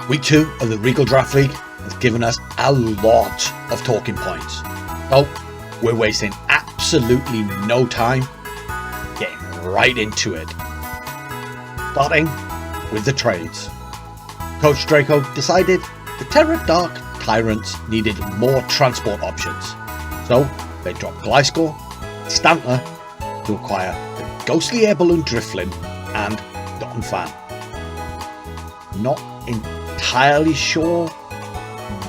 Week 2 of the Regal Draft League has given us a lot of talking points. So we're wasting absolutely no time getting right into it. Starting with the trades. Coach Draco decided the Terra Dark Tyrants needed more transport options. So they dropped Gliscor, Stantler to acquire the Ghostly Air Balloon Driflim and Donphan. Not entirely sure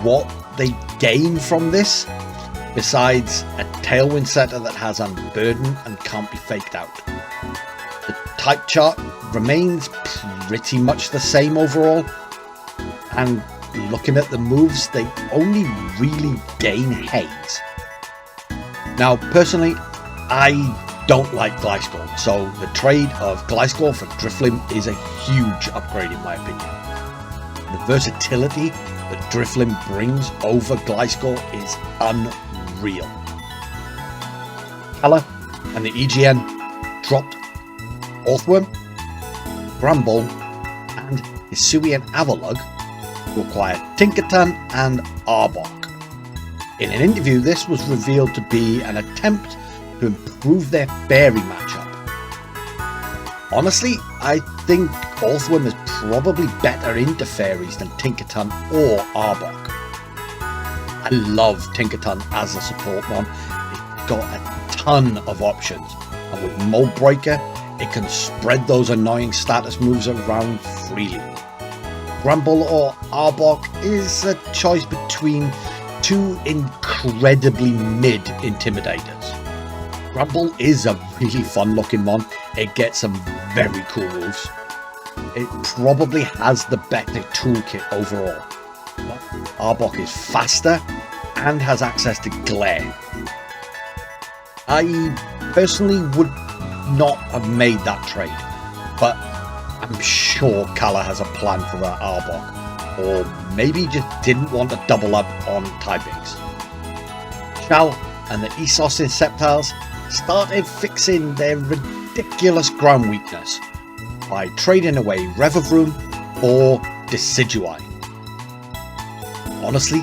what they gain from this, besides a Tailwind setter that has Unburden and can't be faked out. The type chart remains pretty much the same overall, and looking at the moves, they only really gain Haze. Now, personally, I don't like Gliscor, so the trade of Gliscor for Driflim is a huge upgrade in my opinion. The versatility that Driflim brings over Gliscor is unreal. Kala and the EGN dropped Orthworm, Bramble, and Hisui and Avalugg to acquire Tinkerton and Arbok. In an interview, this was revealed to be an attempt to improve their fairy matchup. Honestly, I think Orthworm is probably better into fairies than Tinkerton or Arbok. I love Tinkerton as a support one. It's got a ton of options, and with Mold Breaker, it can spread those annoying status moves around freely. Bramble or Arbok is a choice between two incredibly mid intimidators. Bramble is a really fun looking one. It gets some very cool moves. It probably has the better toolkit overall. But Arbok is faster and has access to Glare. I personally would not have made that trade, but I'm sure Kala has a plan for that Arbok, or maybe just didn't want to double up on typings. Shao and the Esos in Sceptiles started fixing their ridiculous ground weakness by trading away Revavroom for Decidueye. Honestly,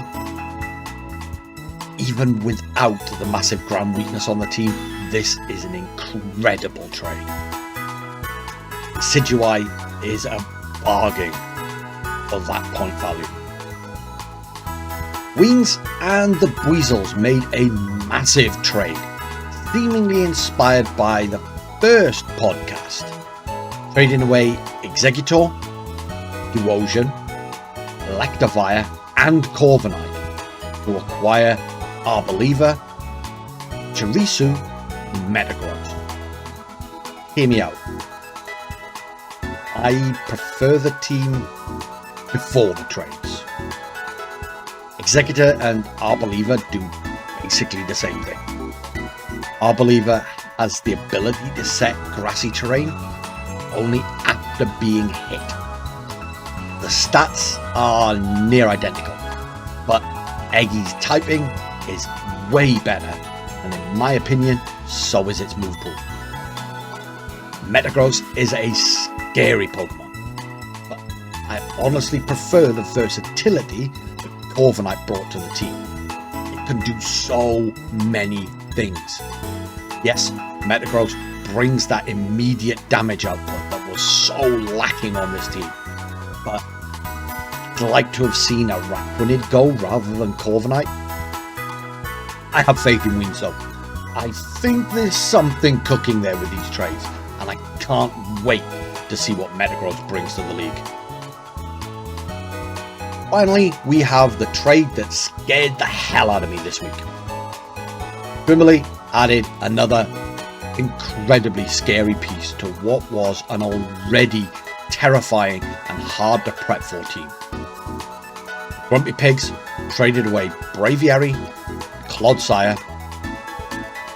even without the massive ground weakness on the team, this is an incredible trade. Decidueye is a bargain for that point value. Wings and the Buizels made a massive trade, seemingly inspired by the first podcast, trading away Exeggutor, Duosian, Electivire and Corviknight to acquire Arboliva, Chirisu and Metagross. Hear me out. I prefer the team before the trades. Exeggutor and Arboliva do basically the same thing. Arboliva has the ability to set grassy terrain only after being hit. The stats are near identical, but Eggy's typing is way better, and in my opinion, so is its move pool. Metagross is a scary Pokemon, but I honestly prefer the versatility that Corviknight brought to the team. It can do so many things. Yes, Metagross brings that immediate damage output that was so lacking on this team, but I'd like to have seen a Raquinid go rather than Corviknight. I have faith in Wings though. I think there's something cooking there with these trades, and I can't wait to see what Metagross brings to the league. Finally, we have the trade that scared the hell out of me this week. Grimmerly added another incredibly scary piece to what was an already terrifying and hard to prep for team. Grumpy Pigs traded away Braviary, Clodsire,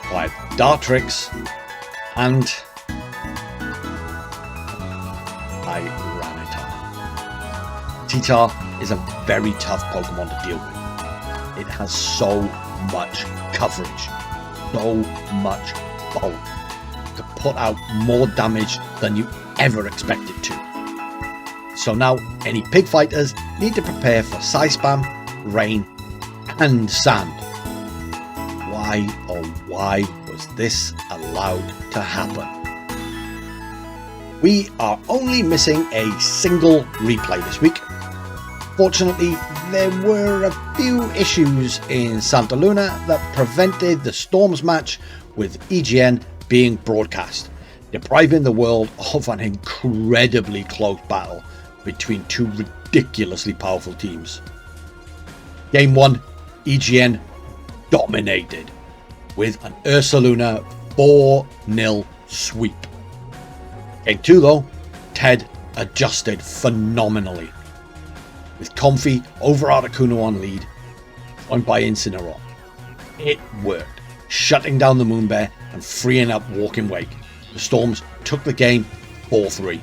acquired Dartrix, and Titar is a very tough Pokemon to deal with. It has so much coverage, so much bulk, to put out more damage than you ever expected to. So now any pig fighters need to prepare for side spam, rain, and sand. Why, oh why was this allowed to happen? We are only missing a single replay this week. Fortunately, there were a few issues in Santa Luna that prevented the Storms match with EGN being broadcast, depriving the world of an incredibly close battle between two ridiculously powerful teams. Game 1, EGN dominated with an Ursaluna 4-0 sweep. Game 2 though, Ted adjusted phenomenally, with Comfy over Articuno on lead, joined by Incineroar. It worked, shutting down the Moonbear and freeing up Walking Wake. The Storms took the game 4-3.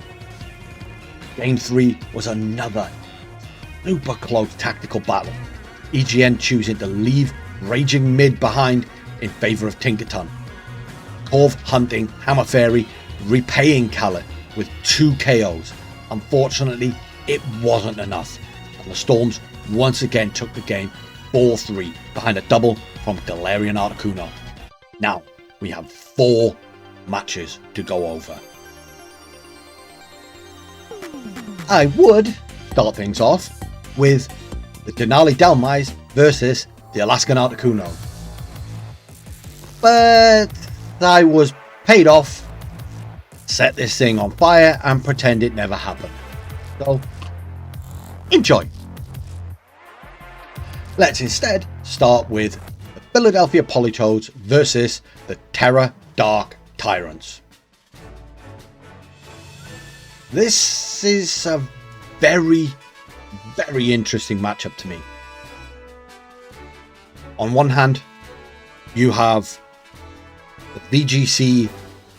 Game 3 was another super close tactical battle, EGN choosing to leave Raging Mid behind in favour of Tinkerton. Corv hunting Hammer Fairy, repaying Khaled with 2 KOs. Unfortunately, it wasn't enough, and the Storms once again took the game 4-3 behind a double from Galarian Articuno. Now we have 4 matches to go over. I would start things off with the Denali Dhelmise versus the Alaskan Articuno, but I was paid off, set this thing on fire and pretend it never happened. So enjoy. Let's instead start with the Philadelphia Politoeds versus the Terra Dark Tyrants. This is a very interesting matchup to me. On one hand, you have the VGC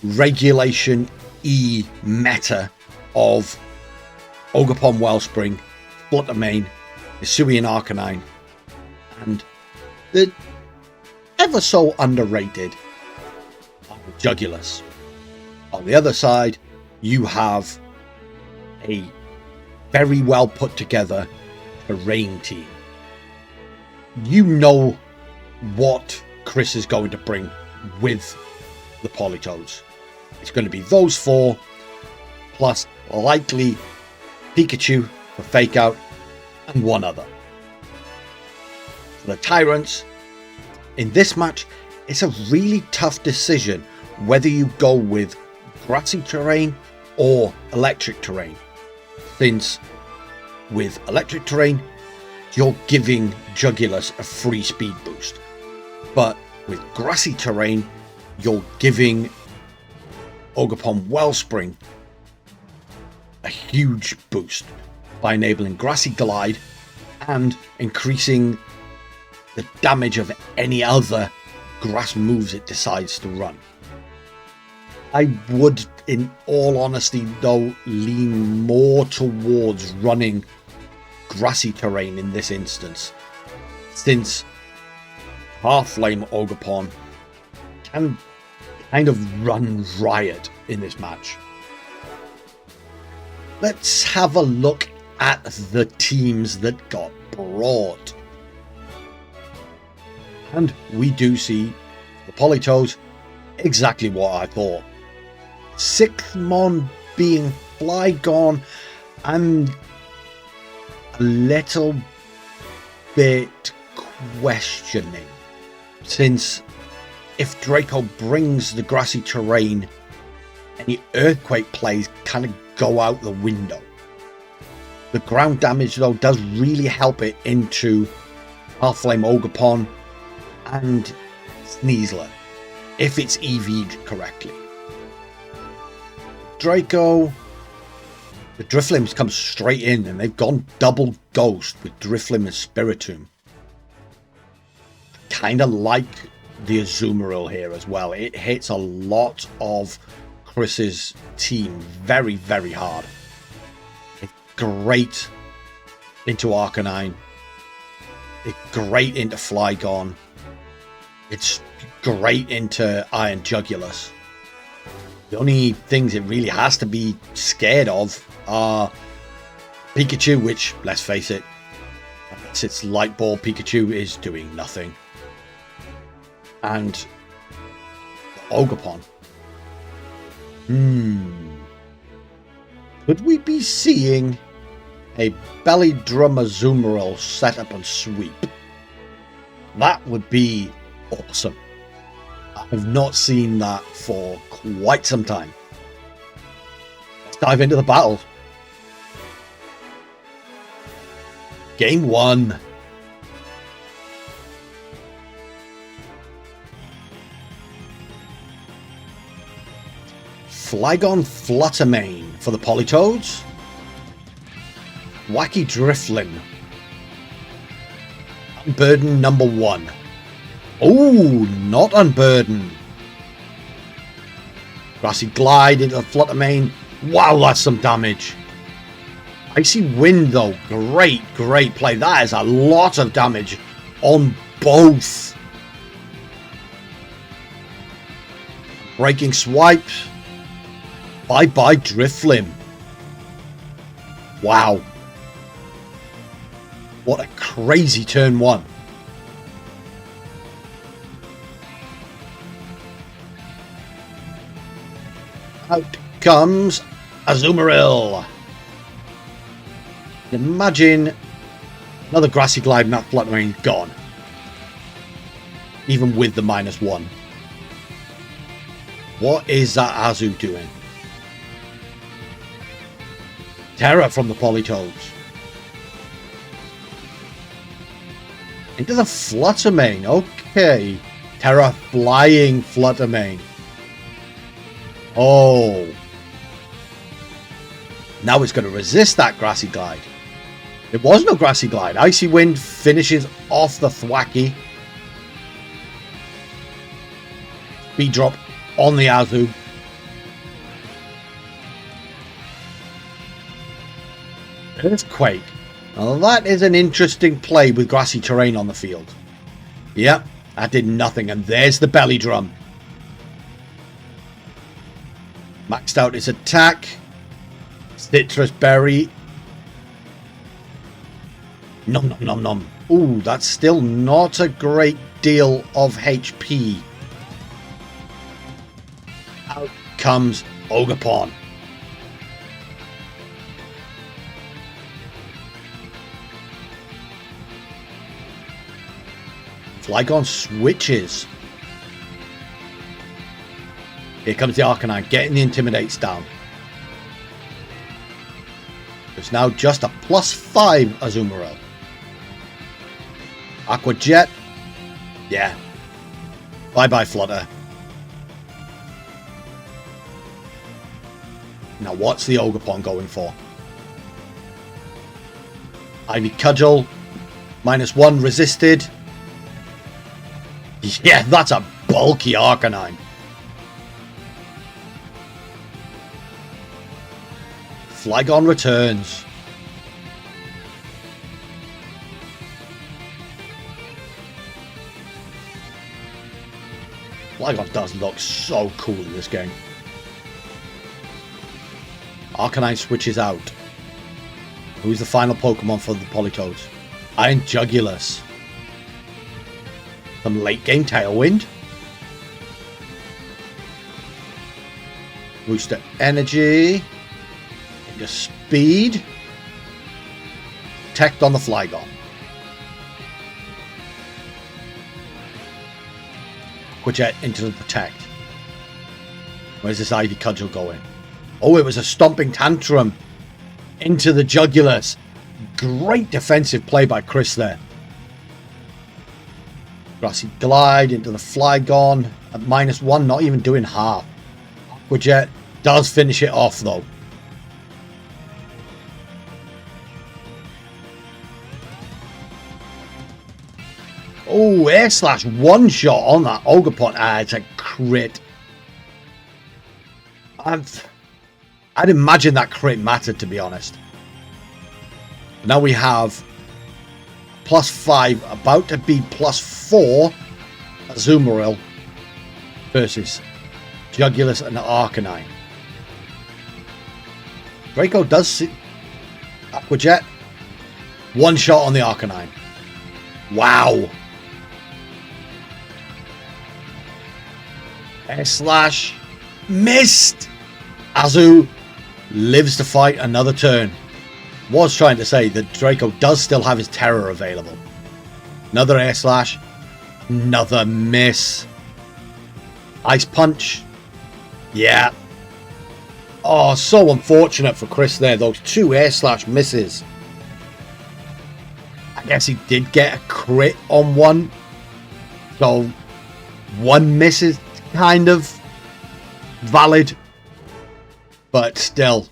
Regulation E meta of Ogerpon Wellspring, Fluttermane, Hisuian Arcanine, and the ever so underrated Jugulus. On the other side, you have a very well put together terrain team. You know what Chris is going to bring with the Politoeds. It's going to be those 4 plus likely Pikachu for Fake Out and one other. For the Tyrants, in this match, it's a really tough decision whether you go with grassy terrain or electric terrain, since with electric terrain you're giving Jugulus a free speed boost, but with grassy terrain you're giving Ogerpon Wellspring a huge boost by enabling Grassy Glide and increasing the damage of any other grass moves it decides to run. I would, in all honesty though, lean more towards running grassy terrain in this instance, since Half-Flame Ogerpon can kind of run riot in this match. Let's have a look at the teams that got brought. And we do see the Politoeds exactly what I thought. 6th Mon being Flygon and a little bit questioning, since if Draco brings the grassy terrain, any earthquake plays kind of go out the window. The ground damage though does really help it into Half-Flame Ogerpon and Sneasler if it's EV'd correctly. Draco, the Driflims come straight in and they've gone double ghost with Driflim and Spiritomb. Kind of like the Azumarill here as well. It hits a lot of Chris's team very, very hard. It's great into Arcanine. It's great into Flygon. It's great into Iron Jugulus. The only things it really has to be scared of are Pikachu, which, let's face it, unless it's Light Ball, Pikachu is doing nothing. And Ogerpon. Could we be seeing a Belly Drum Azumarill set up and sweep? That would be awesome. I have not seen that for quite some time. Let's dive into the battle. Game 1. Flygon Fluttermane for the Politoeds. Wacky Driflim. Unburden number 1. Oh, not Unburden. Grassy Glide into the Fluttermane. Wow, that's some damage. Icy Wind though, great play. That is a lot of damage on both. Breaking Swipe. Bye-bye Driflim. Wow. What a crazy turn 1. Out comes Azumarill. Imagine another Grassy Glide and that Fluttermane gone. Even with the -1. What is that Azu doing? Terror from the Politoeds. Into the Fluttermane. Okay. Terror flying Fluttermane. Oh. Now it's going to resist that Grassy Glide. It was no Grassy Glide. Icy Wind finishes off the Thwacky. Speed drop on the Azu. Earthquake. Now that is an interesting play with grassy terrain on the field. Yep, that did nothing. And there's the Belly Drum. Maxed out his attack. Citrus Berry. Nom nom nom nom. Ooh, that's still not a great deal of HP. Out comes Ogerpon. Flygon switches. Here comes the Arcanine, getting the Intimidates down. It's now just a +5 Azumarill. Aqua Jet. Yeah. Bye-bye, Flutter. Now what's the Ogerpon going for? Ivy Cudgel. -1 resisted. Yeah, that's a bulky Arcanine. Flygon returns. Flygon does look so cool in this game. Arcanine switches out. Who's the final Pokemon for the Politoeds? Iron Jugulus. Some late game Tailwind. Booster energy. Your speed. Protect on the Flygon. Aquajet into the Protect. Where's this Ivy Cudgel going? Oh, it was a Stomping Tantrum into the Jugulus. Great defensive play by Chris there. Grassy Glide into the Flygon at -1, not even doing half. Aquajet does finish it off though. Oh, Air Slash one shot on that Ogerpon. Ah, it's a crit. I'd imagine that crit mattered, to be honest. Now we have +5, about to be +4 Azumarill versus Jugulus and Arcanine. Draco does Aquajet. One shot on the Arcanine. Wow. Air Slash. Missed. Azu lives to fight another turn. Was trying to say that Draco does still have his Terror available. Another Air Slash. Another miss. Ice Punch. Yeah. Oh, so unfortunate for Chris there. Those two Air Slash misses. I guess he did get a crit on one. So one miss is kind of valid. But still.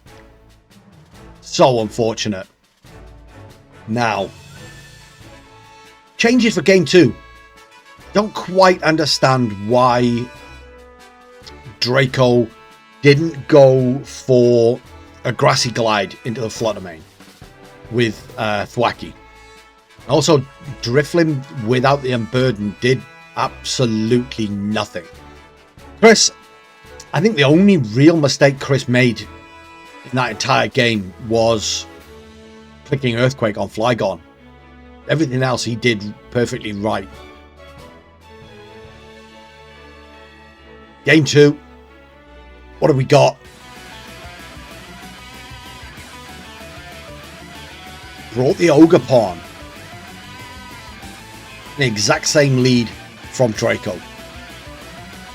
So unfortunate. Now. Changes for game 2. Don't quite understand why Draco didn't go for a Grassy Glide into the Flutter Mane with Thwacky. Also, Driflim without the Unburden did absolutely nothing. Chris, I think the only real mistake Chris made in that entire game was clicking Earthquake on Flygon. Everything else he did perfectly right. Game 2. What have we got? Brought the Ogerpon. The exact same lead from Draco.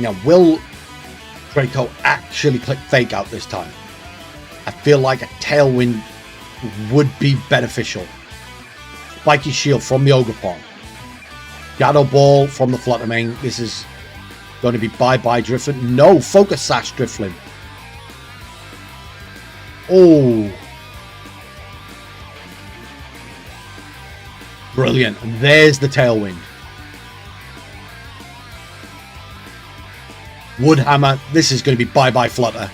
Now, will Draco actually click Fake Out this time? I feel like a Tailwind would be beneficial. Spiky Shield from the Ogerpon. Shadow Ball from the Flutter Mane. This is going to be bye-bye Driflim. No, Focus Sash Driflim. Oh. Brilliant. And there's the Tailwind. Woodhammer. This is going to be bye-bye Flutter.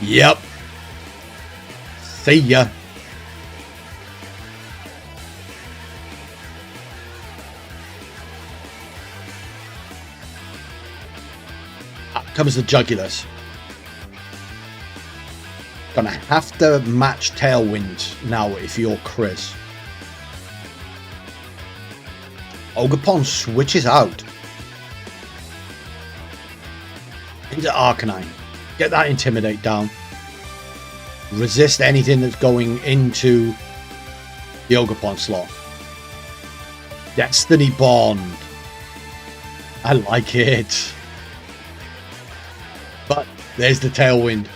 Yep. See ya. Comes the Jugulus. Gonna have to match Tailwind now if you're Chris. Ogerpon switches out into Arcanine. Get that Intimidate down. Resist anything that's going into the Ogerpon slot. Destiny Bond. I like it. But there's the Tailwind.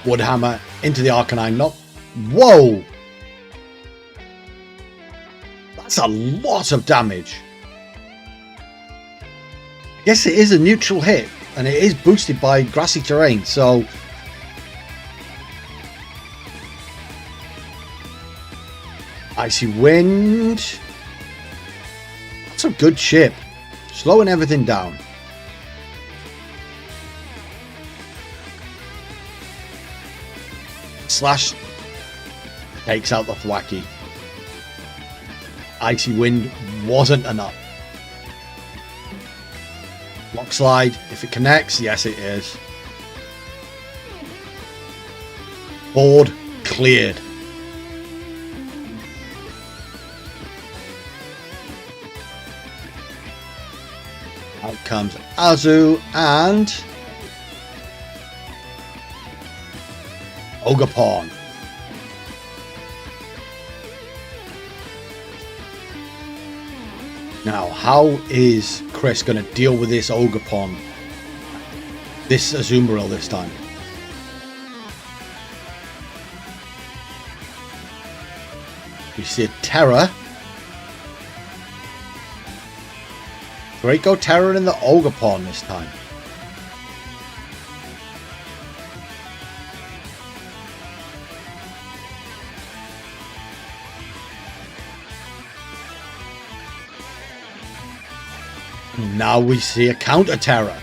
Woodhammer into the Arcanine. Not. Whoa! That's a lot of damage. I guess it is a neutral hit. And it is boosted by grassy terrain. So. Icy Wind. That's a good chip. Slowing everything down. Slash takes out the Thwacky. Icy Wind wasn't enough. Block Slide, if it connects, yes it is. Board cleared. Out comes Azu and Ogerpon. Now, how is Chris going to deal with this Ogerpon? This Azumarill this time. We see a Terror. Draco Terror in the Ogerpon this time. Now we see a counter Terror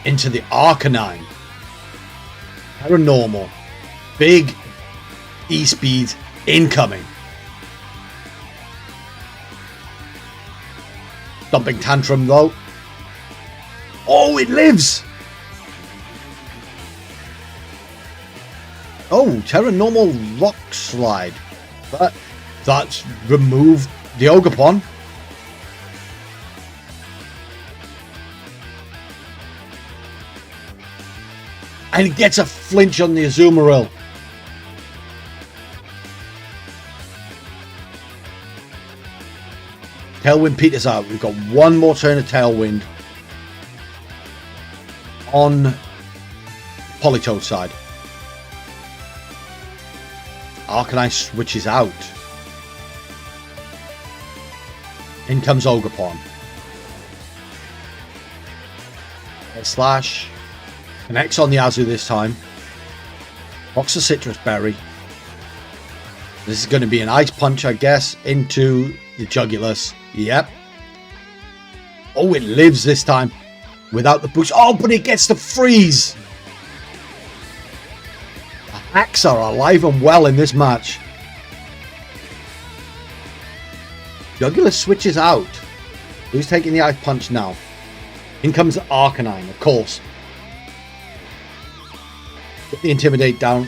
into the Arcanine. Paranormal. Big E-speeds incoming. Dumping Tantrum though. Oh, it lives! Oh, Terra normal rock slide. But that's removed the Ogerpon. And he gets a flinch on the Azumarill. Tailwind peters out. We've got one more turn of Tailwind on Politoed side. Arcanine switches out. In comes Ogerpon. Slash. Connects on the Azu this time. Rocks a Citrus Berry. This is going to be an Ice Punch, I guess, into the Jugulus. Yep. Oh, it lives this time. Without the boost. Oh, but it gets the freeze. The Hacks are alive and well in this match. Jugulus switches out. Who's taking the Ice Punch now? In comes Arcanine, of course. Put the Intimidate down.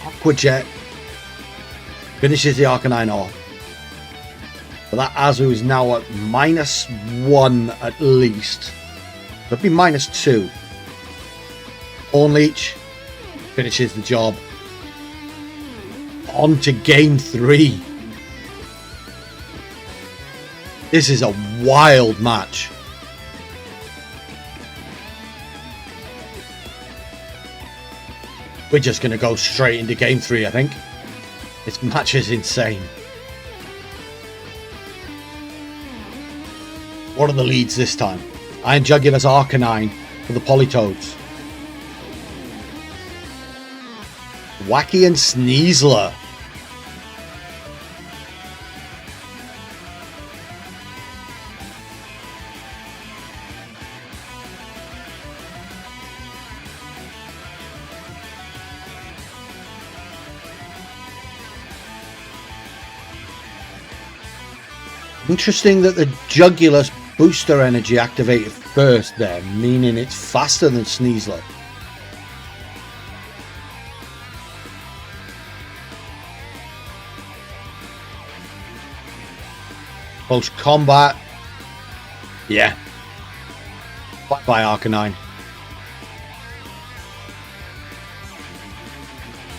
Aqua Jet finishes the Arcanine off. But that Azu is now at -1 at least. Could be -2. Horn Leech finishes the job. On to game 3. This is a wild match. We're just going to go straight into game 3, I think. This match is insane. What are the leads this time? Iron Jugulus Arcanine for the Politoeds. Wacky and Sneasler. Interesting that the Jugulus booster energy activated first there, meaning it's faster than Sneasler. Close combat. Yeah. Bye bye Arcanine.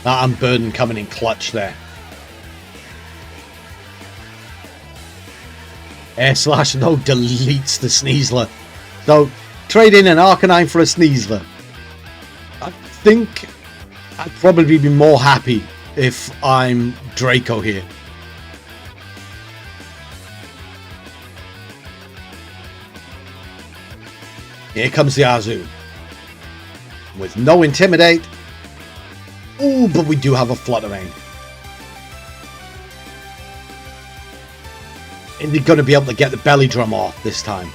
That Unburden coming in clutch there. Air Slash though deletes the Sneasler. So trade in an Arcanine for a Sneasler. I think I'd probably be more happy if I'm Draco here. Here comes the Azu. With no Intimidate. Ooh, but we do have a Fluttermane. Is he going to be able to get the belly drum off this time?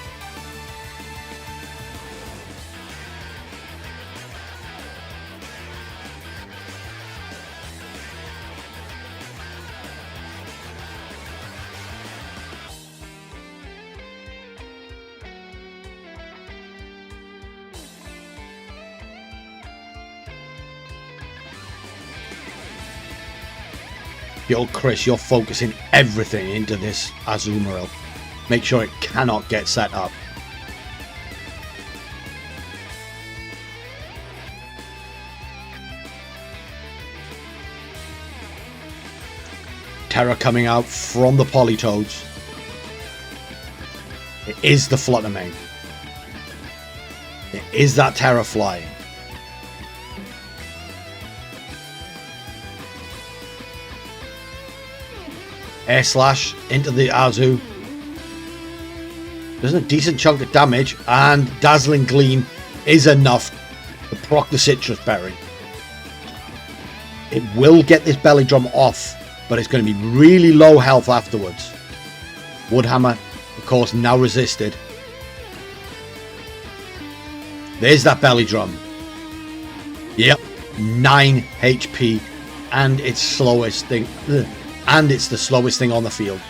Yo, Chris, you're focusing everything into this Azumarill. Make sure it cannot get set up. Terra coming out from the Politoeds. It is the Fluttermane. It is that Terra flying. Air Slash into the Azu. Does a decent chunk of damage, and Dazzling Gleam is enough to proc the Citrus Berry. It will get this belly drum off, but it's going to be really low health afterwards. Woodhammer, of course, now resisted. There's that belly drum. Yep, 9 HP, and it's slowest thing. And it's the slowest thing on the field.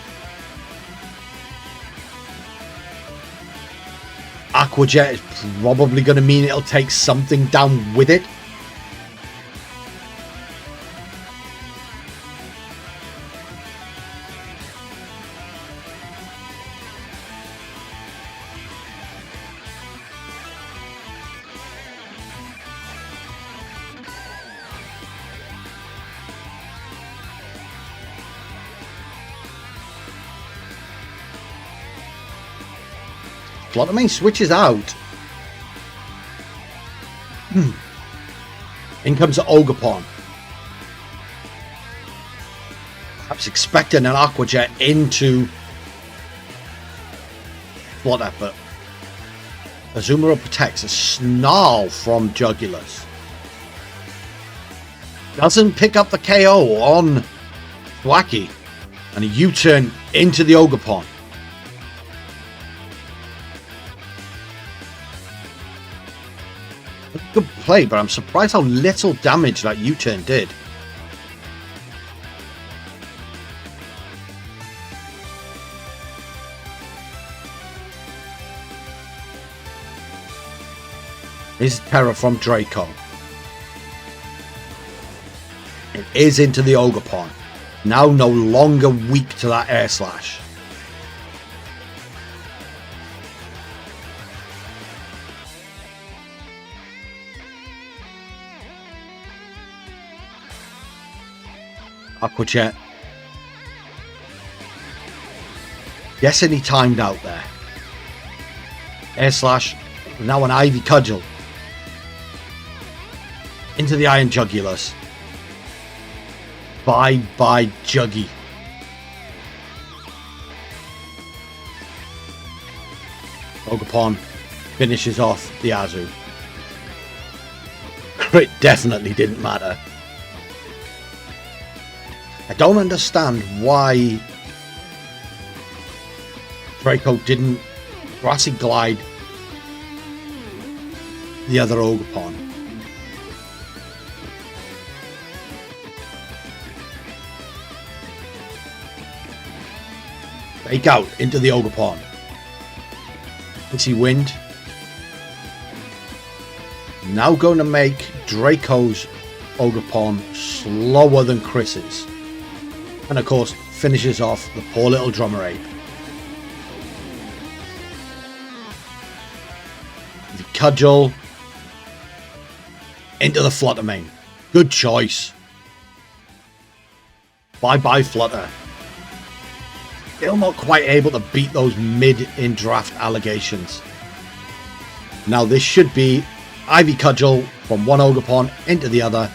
Aqua Jet is probably going to mean it'll take something down with it. Fluttermane switches out. In comes the Ogerpon. Perhaps expecting an Aqua Jet into Flutter, but Azumarill protects a Snarl from Jugulus. Doesn't pick up the KO on Thwacky, and a U-turn into the Ogerpon. Good play, but I'm surprised how little damage that U-turn did. This is Terror from Draco. It is into the Ogerpon. Now no longer weak to that Air Slash. Aqua Jet. Guessing he timed out there. Air Slash. Now an Ivy Cudgel. Into the Iron Jugulus. Bye-bye, Juggy. Ogerpon finishes off the Azu. It definitely didn't matter. I don't understand why Draco didn't Grassy Glide the other Ogerpon. Fake out into the Ogerpon. Pixie Wind. Now going to make Draco's Ogerpon slower than Chris's. And of course, finishes off the poor little Drummer Ape. The Cudgel. Into the Fluttermane. Good choice. Bye-bye, Flutter. Still not quite able to beat those mid-in-draft allegations. Now this should be Ivy Cudgel from one Ogerpon into the other.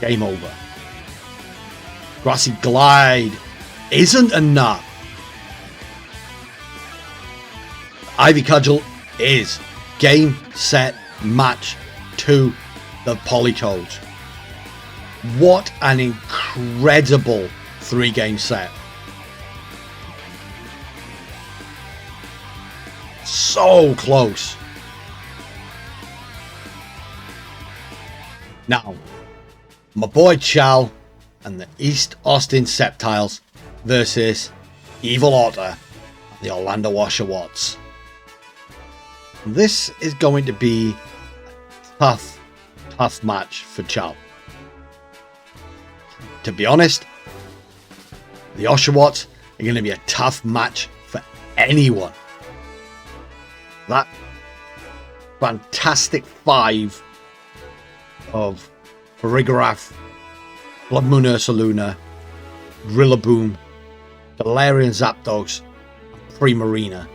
Game over. Grassy Glide isn't enough. Ivy Cudgel is game, set, match to the Politoeds. What an incredible 3-game set. So close. Now, my boy Chal and the East Austin Sceptiles versus Evil Otter and the Orlando Oshawatts. This is going to be a tough match for Chal. To be honest, the Oshawatts are going to be a tough match for anyone. That fantastic 5 of Farigiraf, Blood Moon Ursaluna, Rillaboom, Galarian Zapdos, and Primarina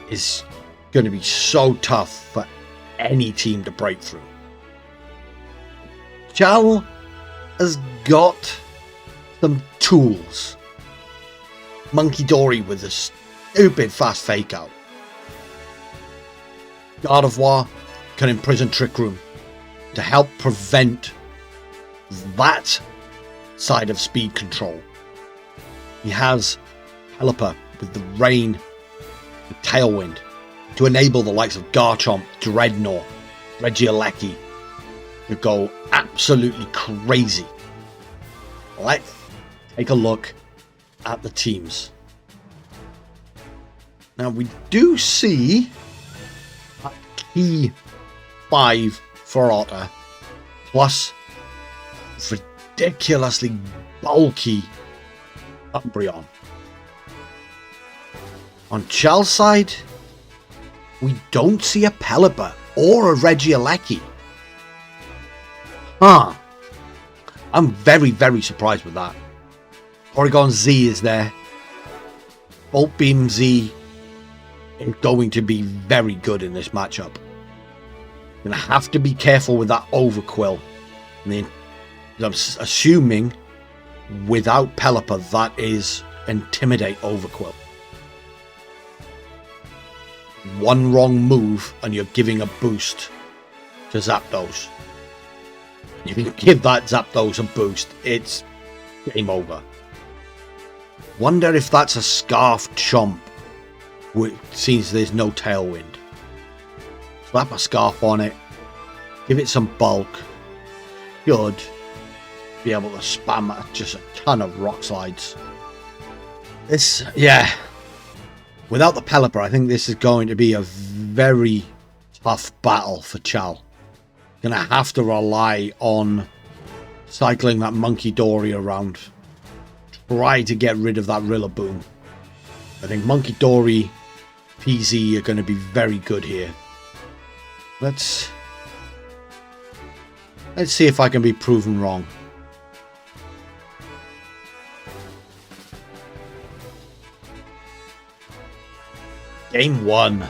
is going to be so tough for any team to break through. Chal has got some tools. Monkey Dory with a stupid fast fake out. Gardevoir can imprison Trick Room to help prevent that side of speed control. He has Pelipper with the Rain and Tailwind to enable the likes of Garchomp, Dreadnought, Regieleki to go absolutely crazy. Let's take a look at the teams. Now we do see a key 5 for Otter, plus ridiculously bulky Umbreon. On Chal's side, we don't see a Pelipper or a Regieleki. I'm very surprised with that. Porygon Z is there. Bolt Beam Z is going to be very good in this matchup. Going to have to be careful with that overquill. I'm assuming without Pelipper, that is Intimidate Overquill. One wrong move and you're giving a boost to Zapdos. If you give that Zapdos a boost, it's game over. Wonder if that's a Scarf Chomp, which seems there's no Tailwind. Slap a Scarf on it, give it some bulk, should be able to spam just a ton of Rock Slides. This, yeah, without the Pelipper, I think this is going to be a very tough battle for Chal. Gonna have to rely on cycling that Monkey Dory around. Try to get rid of that Rillaboom. I think Monkey Dory, PZ are going to be very good here. Let's see if I can be proven wrong. Game 1.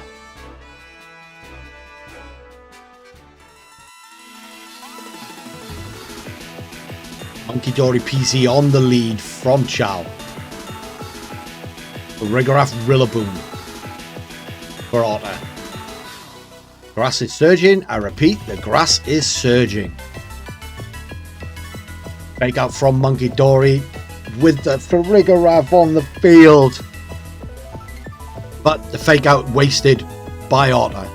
Monkey Dory PC on the lead from Chal. The Rigoraph Rillaboom for Otter. Grass is surging. I repeat, the grass is surging. Fake out from Monkey Dory with the Rigoraph on the field. But the fake out wasted by Otter.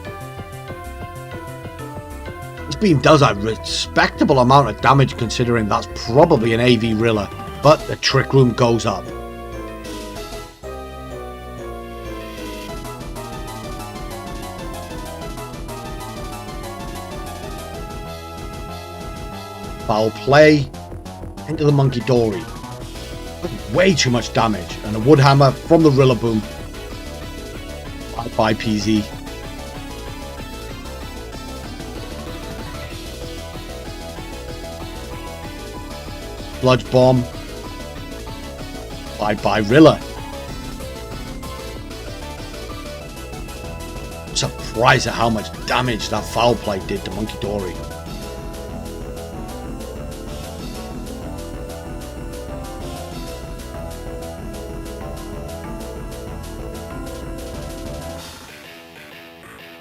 This beam does a respectable amount of damage considering that's probably an AV Rilla, but the Trick Room goes up. Foul play into the Monkey Dory. Way too much damage, and a Wood Hammer from the Rillaboom. Bye PZ. Sludge Bomb. Bye Rilla. I'm surprised at how much damage that foul play did to Monkey Dory.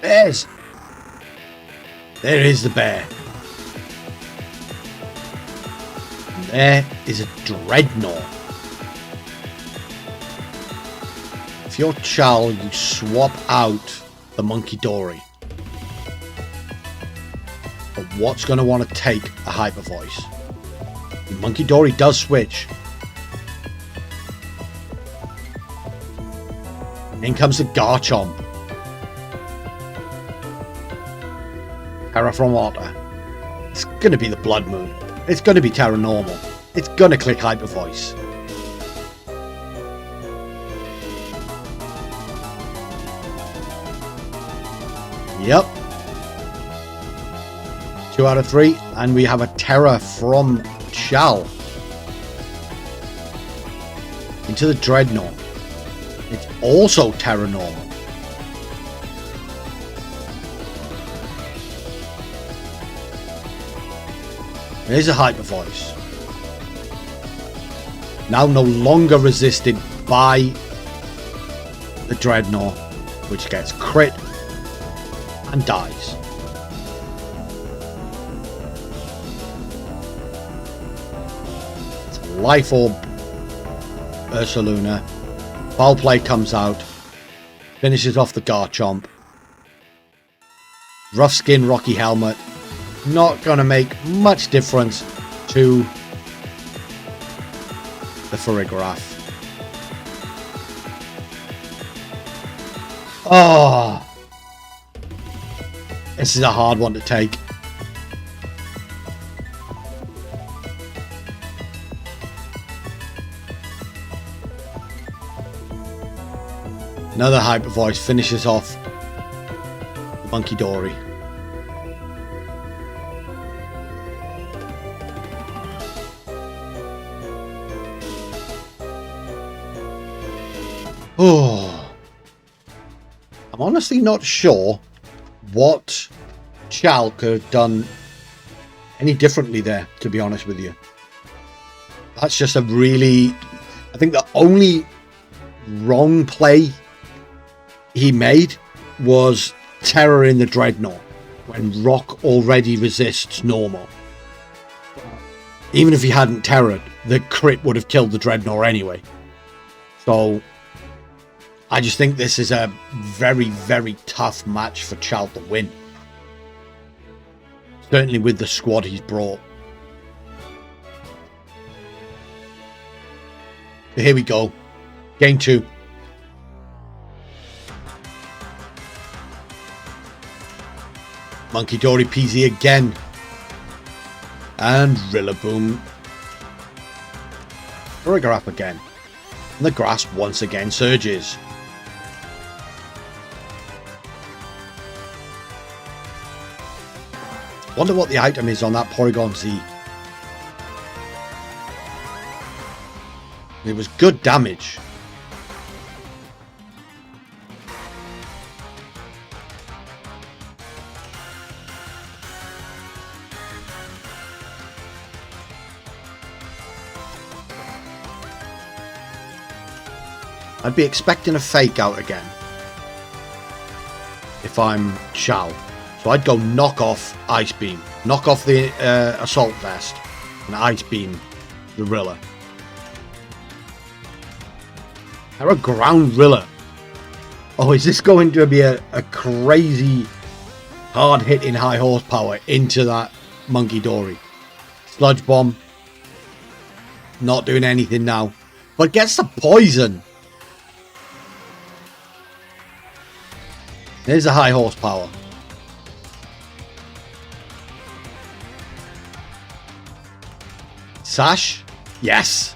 Bears. There is the bear. And there is a Dreadnought. If you're Chal, you swap out the Monkey Dory. But what's going to want to take a Hyper Voice? The Monkey Dory does switch. In comes the Garchomp. Terra from Otter. It's going to be the Blood Moon. It's going to be Terra Normal. It's going to click Hyper Voice. Yep. 2 out of 3. And we have a Terra from Chal. Into the Dreadnought. It's also Terra Normal. There's a Hyper Voice. Now no longer resisted by the Dreadnought, which gets crit and dies. It's a Life Orb Ursaluna. Foul play comes out. Finishes off the Garchomp. Rough Skin Rocky Helmet. Not going to make much difference to the Farigiraf. Oh, this is a hard one to take. Another Hyper Voice finishes off the Monkey Dory. Oh, I'm honestly not sure what Chal could have done any differently there, to be honest with you. That's just a really... I think the only wrong play he made was Terror in the Dreadnought, when Rock already resists normal. Even if he hadn't terrored, the crit would have killed the Dreadnought anyway. So, I just think this is a very, very tough match for Chal to win. Certainly with the squad he's brought. Here we go. Game 2. Monkey Dory PZ again. And Rillaboom. Farigiraf again. And the grass once again surges. Wonder what the item is on that Porygon Z. It was good damage. I'd be expecting a fake out again if I'm Chal. So I'd go knock off Ice Beam. Knock off the Assault Vest and Ice Beam the Rilla. Or a Ground Rilla. Oh, is this going to be a crazy hard hitting high horsepower into that Monkey Dory? Sludge Bomb. Not doing anything now. But gets the poison. There's a high horsepower. Sash? Yes.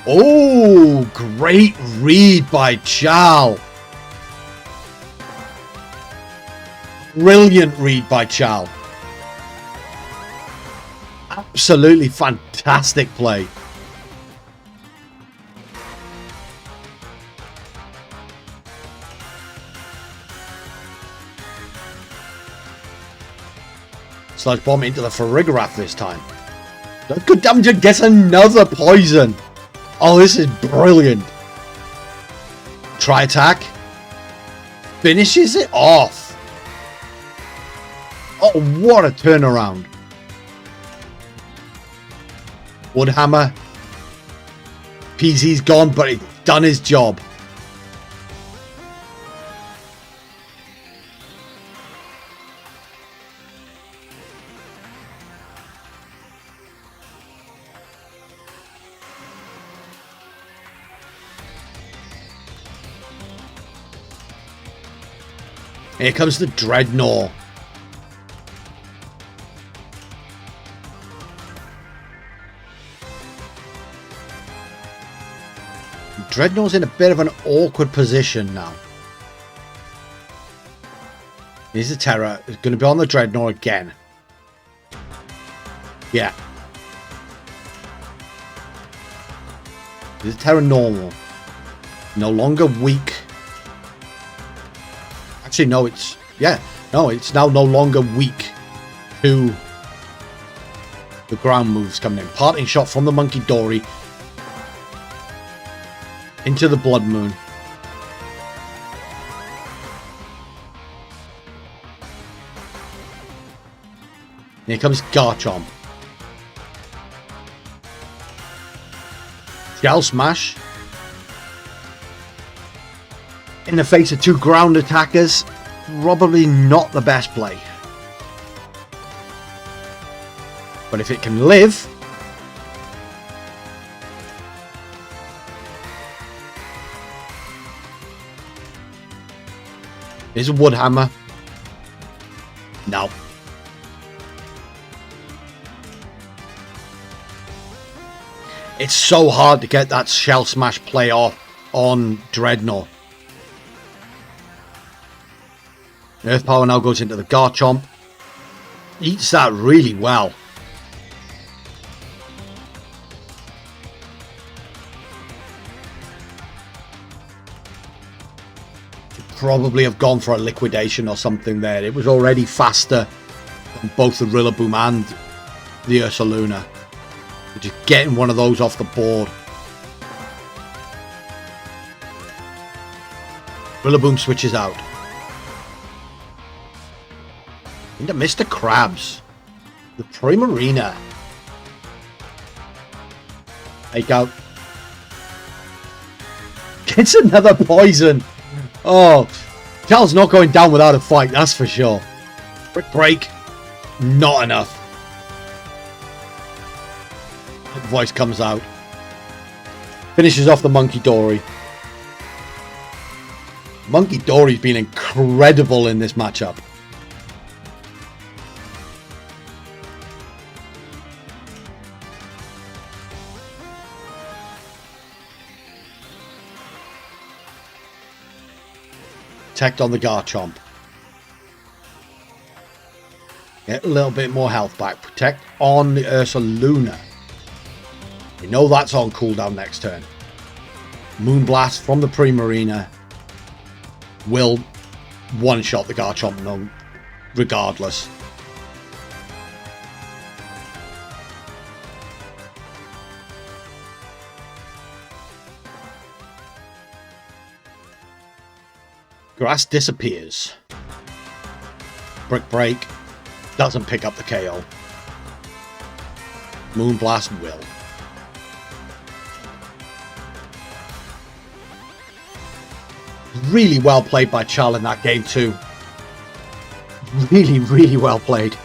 Oh, great read by Chal. Brilliant read by Chal. Absolutely fantastic play. Sludge Bomb into the Farigiraf this time. Good damage and gets another poison. Oh, this is brilliant. Try attack. Finishes it off. Oh, what a turnaround. Woodhammer. PZ's gone, but it's done his job. Here comes the Dreadnought. Dreadnought's in a bit of an awkward position now. Here's the Terror. It's going to be on the Dreadnought again. Yeah. Here's the Terror normal. No longer weak. Actually, no, it's... Yeah. No, it's now no longer weak to the ground moves coming in. Parting shot from the Monkey Dory. Into the Blood Moon. Here comes Garchomp. Shell Smash. In the face of two ground attackers, probably not the best play. But if it can live... Here's a Woodhammer. No. It's so hard to get that Shell Smash play off on Dreadnought. Earth Power now goes into the Garchomp. Eats that really well. probably have gone for a liquidation or something there. It was already faster than both the Rillaboom and the Ursaluna. Just getting one of those off the board. Rillaboom switches out. Into Mr. Krabs. The Primarina. Take out. Gets another poison. Oh, Cal's not going down without a fight, that's for sure. Brick Break. Not enough. Voice comes out. Finishes off the Monkey Dory. Monkey Dory's been incredible in this matchup. Protect on the Garchomp. Get a little bit more health back. Protect on the Ursaluna. We know that's on cooldown next turn. Moonblast from the Primarina will one-shot the Garchomp no, regardless. Grass disappears. Brick Break doesn't pick up the KO. Moonblast will. Really well played by Chal in that game too. Really, really well played.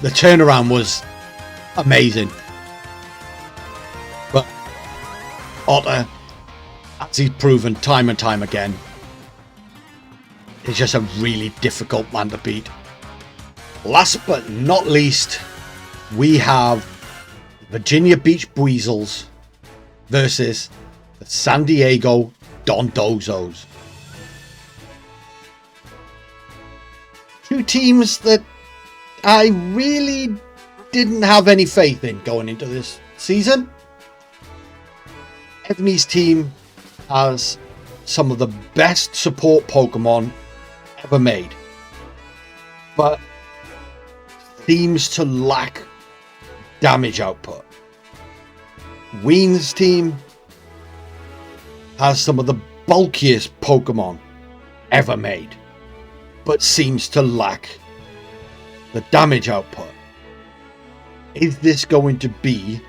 The turnaround was amazing. But Otter, as he's proven time and time again, is just a really difficult man to beat. Last but not least, we have Virginia Beach Buizels versus the San Diego Dondozos. Two teams that I really didn't have any faith in going into this season. Dhelmise's team has some of the best support Pokemon ever made, but seems to lack damage output. Ween's team has some of the bulkiest Pokemon ever made, but seems to lack the damage output. Is this going to be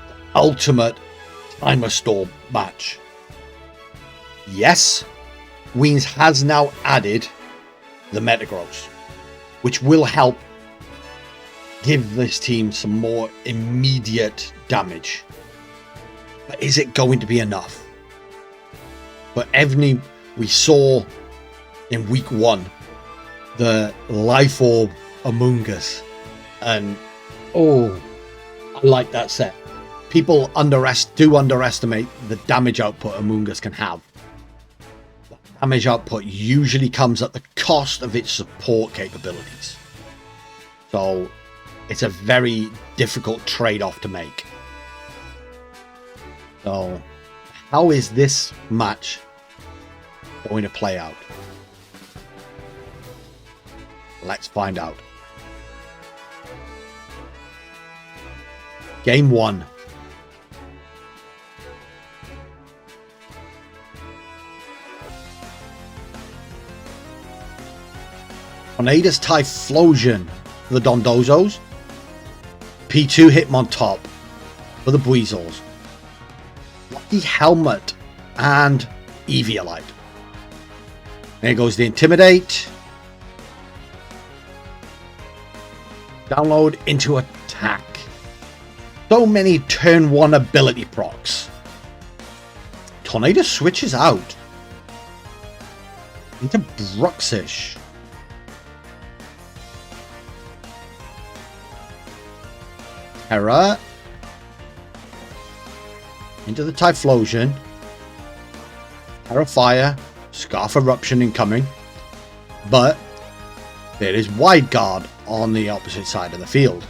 the ultimate Timer Storm match? Yes, Ween's has now added the Metagross, which will help give this team some more immediate damage. But is it going to be enough? But Dhelmise, we saw in week 1 the Life Orb Amoonguss, and oh, I like that set. People do underestimate the damage output Amoonguss can have. The damage output usually comes at the cost of its support capabilities. So it's a very difficult trade-off to make. So how is this match going to play out? Let's find out. Game 1. Tornadus Typhlosion for the Dondozos. P2 Hitmontop for the Buizels. Lucky Helmet and Eviolite. There goes the Intimidate. Download into attack. So many turn 1 ability procs. Tornado switches out into Bruxish. Terra into the Typhlosion. Terra Fire, Scarf Eruption incoming, but there is Wide Guard on the opposite side of the field.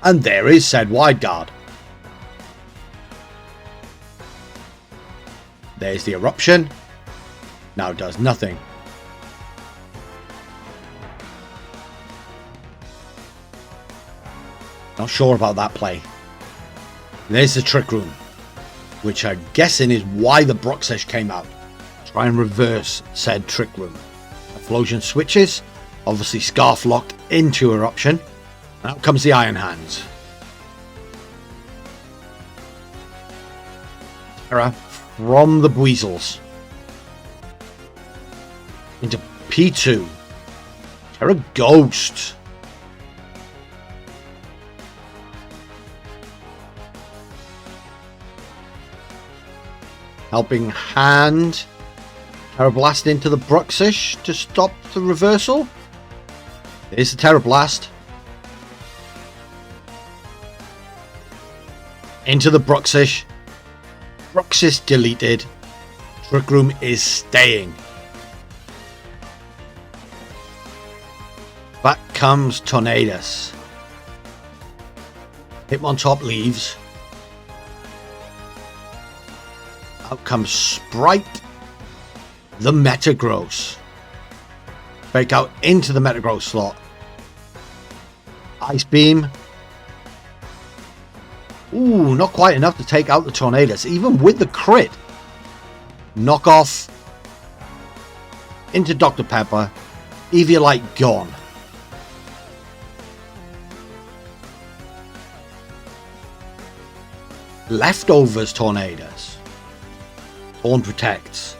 And there is said Wide Guard. There's the Eruption. Now does nothing. Not sure about that play. There's the Trick Room, which I'm guessing is why the Bruxish came out. Try and reverse said Trick Room. Typhlosion switches, obviously Scarf locked into Eruption. And out comes the Iron Hands. Terra from the Buizels. Into P2. Terra Ghost. Helping Hand. Terra Blast into the Bruxish to stop the reversal. There's the Terra Blast. Into the Bruxish. Bruxish deleted. Trick Room is staying. Back comes Tornadus. Hitmontop leaves. Out comes Sprite. The Metagross. Fake out into the Metagross slot. Ice Beam. Ooh, not quite enough to take out the Tornadus, even with the crit. Knock off. Into Dr. Pepper. Eviolite gone. Leftovers Tornadus. Torn protects.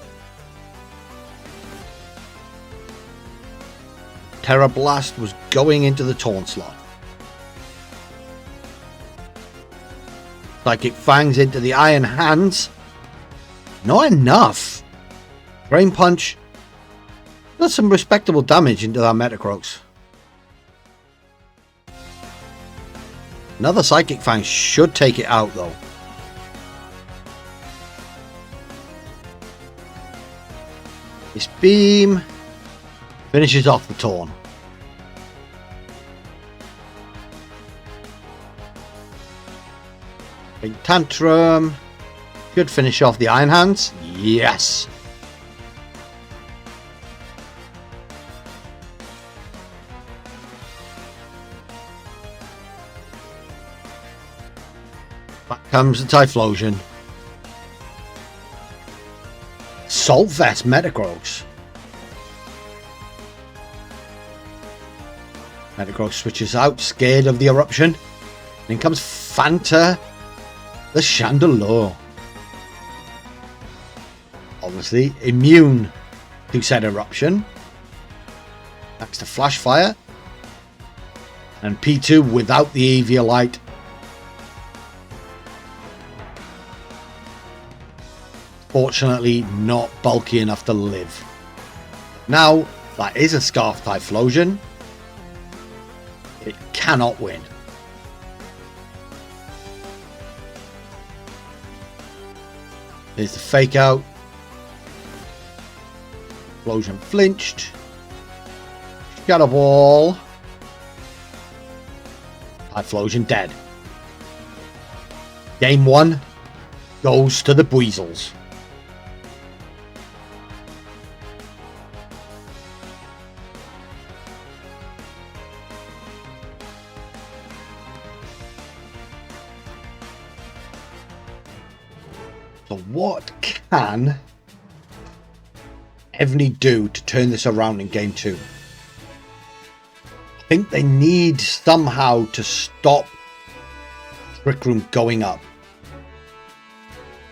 Terra Blast was going into the Torn slot. Psychic Fangs into the Iron Hands. Not enough. Brain Punch does some respectable damage into that Metagross. Another Psychic Fang should take it out though. This Beam finishes off the Torn. Big Tantrum should finish off the Iron Hands. Yes. Back comes the Typhlosion. Salt Vest Metagross. Metagross switches out, scared of the eruption. Then comes Fanta, the Chandelure. Obviously immune to said eruption. Next to Flash Fire. And P2 without the Eviolite. Fortunately not bulky enough to live. Now that is a Scarf Typhlosion. It cannot win. There's the fake out. Typhlosion flinched. Shadow Ball. Typhlosion dead. Game 1 goes to the Buizels. So what can Evney do to turn this around in game 2? I think they need somehow to stop Trick Room going up.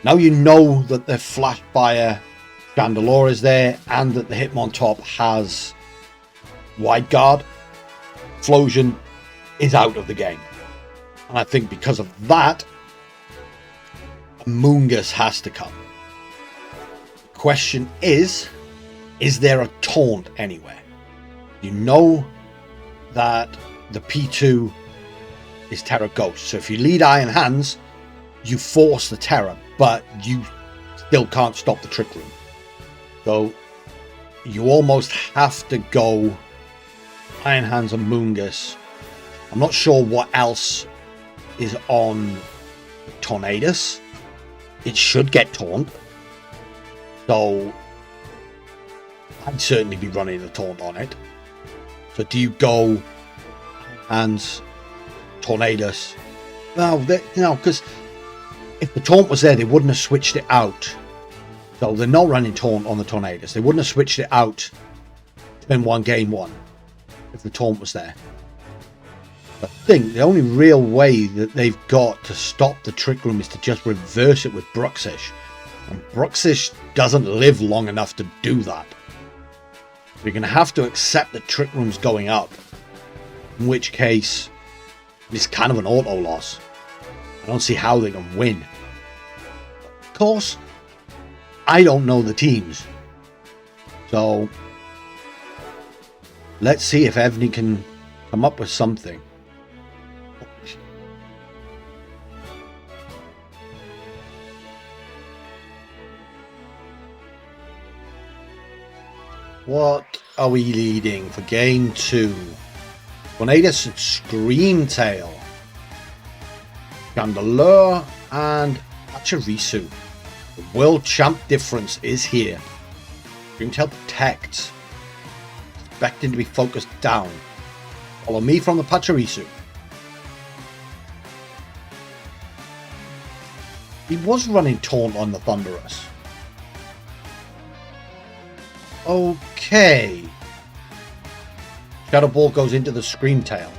Now you know that the Flash Fire Chandelure is there and that the Hitmontop has Wide Guard. Typhlosion is out of the game. And I think because of that, Amoonguss has to come. The question is there a taunt anywhere? You know that the P2 is Terra Ghost. So if you lead Iron Hands, you force the Terra, but you still can't stop the Trick Room. So you almost have to go Iron Hands and Amoonguss. I'm not sure what else is on Tornadus. It should get taunt. So I'd certainly be running a taunt on it. So do you go and Tornadus? No, because if the taunt was there, they wouldn't have switched it out. So they're not running taunt on the Tornadus. They wouldn't have switched it out in game one if the taunt was there. I think the only real way that they've got to stop the Trick Room is to just reverse it with Bruxish. And Bruxish doesn't live long enough to do that. You're going to have to accept that Trick Room's going up. In which case, it's kind of an auto loss. I don't see how they can win. Of course, I don't know the teams. So, let's see if Evney can come up with something. What are we leading for game 2? Tornadus and Screamtail. Chandelure and Pachirisu. The world champ difference is here. Screamtail protects. Expecting to be focused down. Follow me from the Pachirisu. He was running taunt on the Thunderous. Okay. Shadow Ball goes into the Screamtail.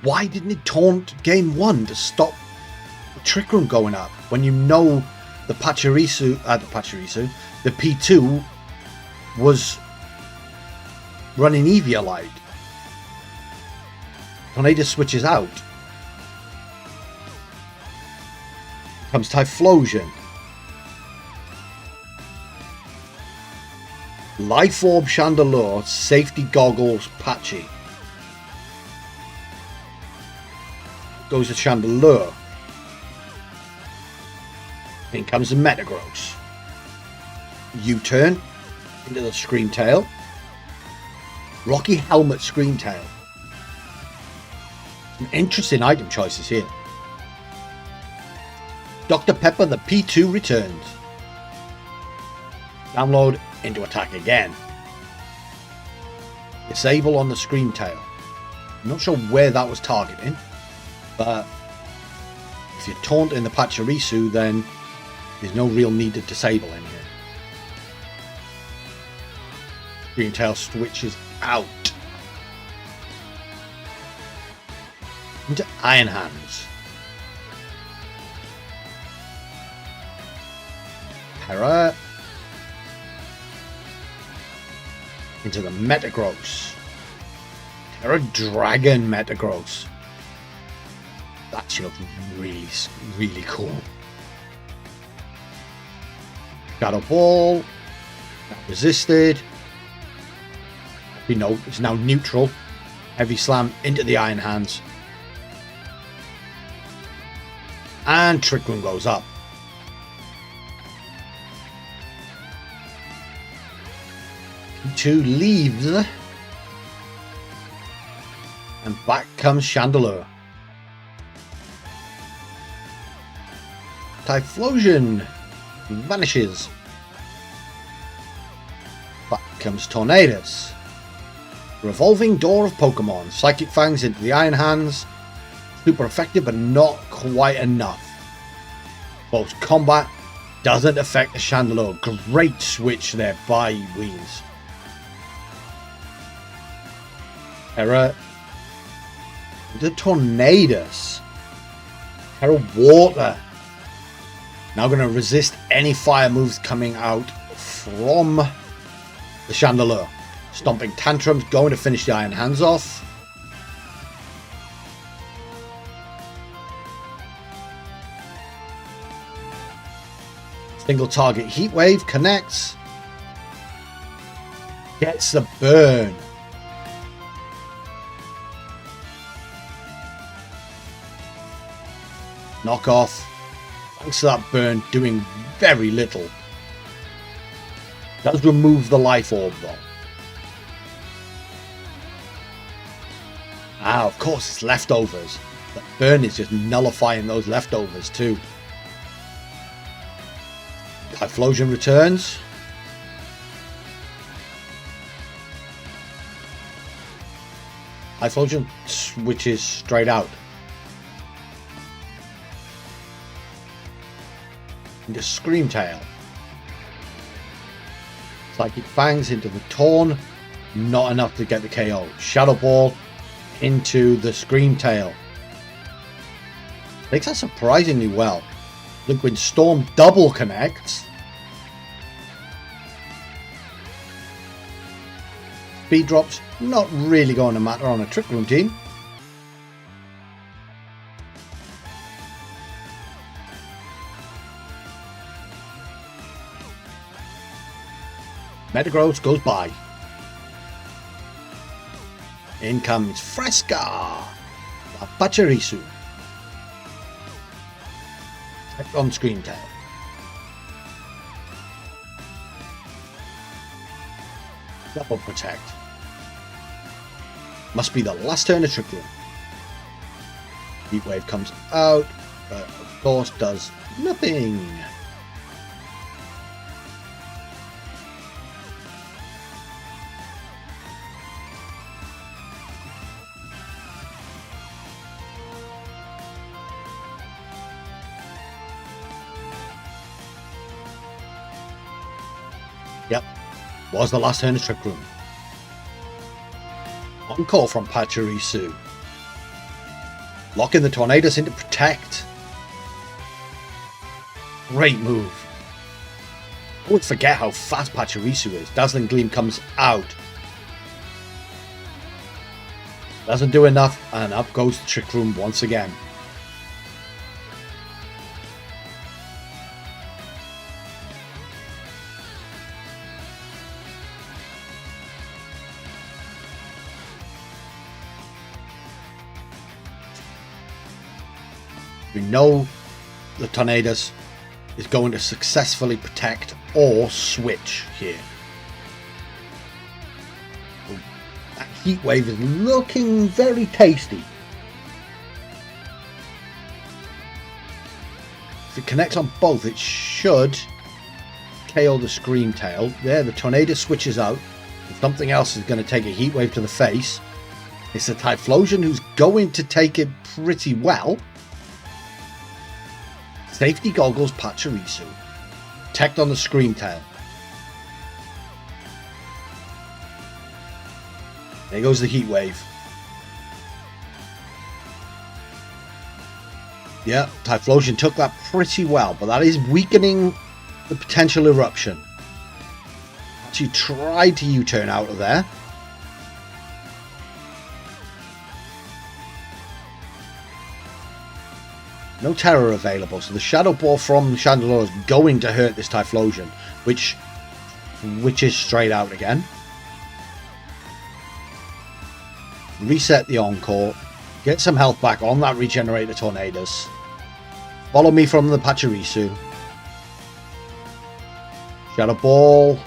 Why didn't it taunt game 1 to stop the Trick Room going up when you know the Pachirisu, the P2 was running Eviolite? Tornado switches out. Comes Typhlosion. Life Orb Chandelure, Safety Goggles Patchy. Goes to Chandelure. In comes the Metagross. U-turn into the Screamtail. Rocky Helmet Screamtail. Some interesting item choices here. Dr. Pepper, the P2 returns. Download into attack again. Disable on the Screamtail. I'm not sure where that was targeting, but if you're taunting the Pachirisu, then there's no real need to disable in here. Screamtail switches out into Iron Hands. Terra into the Metagross. Terra Dragon Metagross. That actually looks really, really cool. Shadow Ball. Not resisted. We know it's now neutral. Heavy Slam into the Iron Hands. And Trick Room goes up. P2 leaves. And back comes Chandelure. Typhlosion vanishes. Back comes Tornadus. Revolving Door of Pokemon. Psychic Fangs into the Iron Hands. Super effective, but not quite enough. Close combat doesn't affect the Chandelure. Great switch there by Weens. Terra. The Tornadus. Terra Water. Now going to resist any fire moves coming out from the Chandelure. Stomping Tantrums, going to finish the Iron Hands off. Single target Heat Wave connects. Gets the burn. Knock off. Thanks to that burn, doing very little. Does remove the Life Orb though. Ah, of course, it's leftovers. That burn is just nullifying those leftovers too. Typhlosion returns. Typhlosion switches straight out. Into Screamtail. Psychic Fangs into the Torn. Not enough to get the KO. Shadow Ball into the Screamtail. Takes that surprisingly well. Liquid Storm double connects. Speed drops, not really going to matter on a Trick Room team. Metagross goes by. In comes Fresca. Pachirisu. Check on Screamtail. Double Protect. Must be the last turn of Trick Room. Heat Wave comes out, but of course does nothing. Yep, was the last turn of Trick Room. Encore from Pachirisu. Locking the Tornadus into Protect. Great move. I would forget how fast Pachirisu is. Dazzling Gleam comes out. Doesn't do enough, and up goes the Trick Room once again. We know the Tornadus is going to successfully protect or switch here. That Heat Wave is looking very tasty. If it connects on both, it should KO the Screamtail. There, the Tornadus switches out. If something else is going to take a Heat Wave to the face. It's the Typhlosion who's going to take it pretty well. Safety Goggles Pachirisu. Protect on the Screamtail. There goes the Heat Wave. Yeah, Typhlosion took that pretty well, but that is weakening the potential eruption. Actually tried to U-turn out of there. No terror available, so the Shadow Ball from Chandelure is going to hurt this Typhlosion, which is straight out again. Reset the Encore, get some health back on that Regenerate the Tornadus. Follow me from the Pachirisu. Shadow Ball.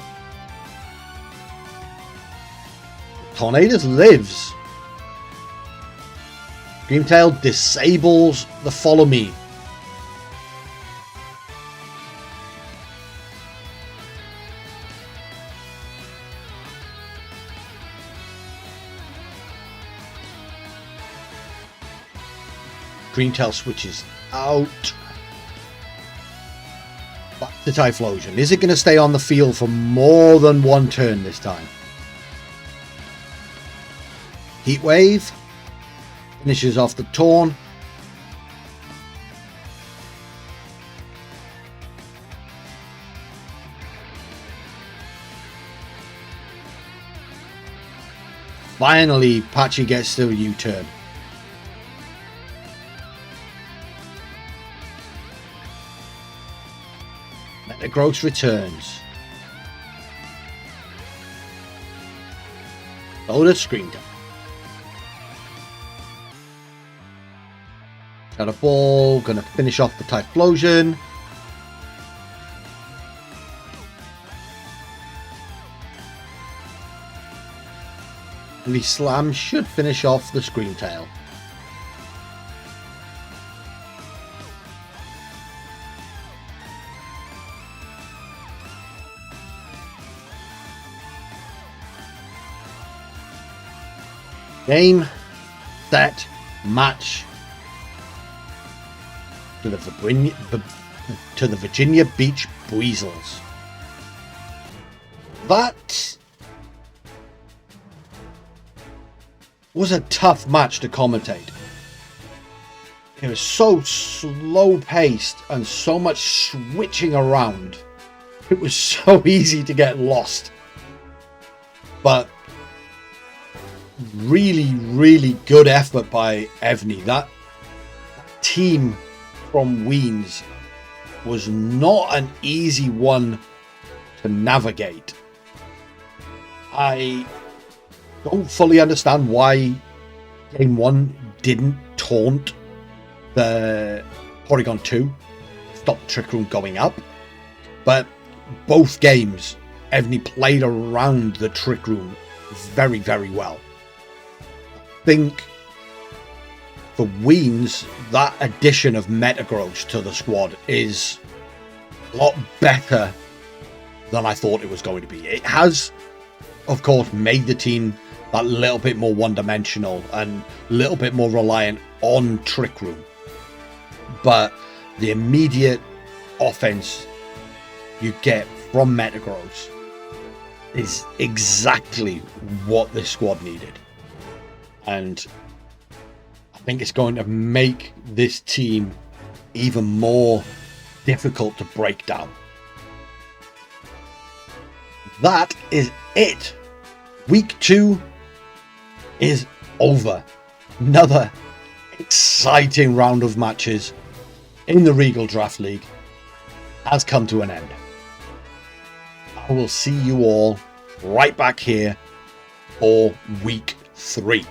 Tornadus lives. Screamtail disables the Follow Me. Screamtail switches out. Back to Typhlosion. Is it going to stay on the field for more than one turn this time? Heat Wave. Finishes off the Torn. Finally, Patchy gets to a U-turn. Metagross returns. Load of Screamtail. Shadow Ball, gonna finish off the Typhlosion. Release Slam should finish off the Screamtail. Game. set match to the Virginia Beach Buizels. That was a tough match to commentate. It was so slow-paced and so much switching around. It was so easy to get lost. But really, really good effort by Evney. That team from Weens was not an easy one to navigate. I don't fully understand why Game 1 didn't taunt the Porygon 2, stop Trick Room going up, but both games Evney played around the Trick Room very, very well. I think for Weens, that addition of Metagross to the squad is a lot better than I thought it was going to be. It has, of course, made the team that little bit more one-dimensional and a little bit more reliant on Trick Room. But the immediate offense you get from Metagross is exactly what this squad needed. And I think it's going to make this team even more difficult to break down. That is it. Week 2 is over. Another exciting round of matches in the Regal Draft League has come to an end. I will see you all right back here for week 3.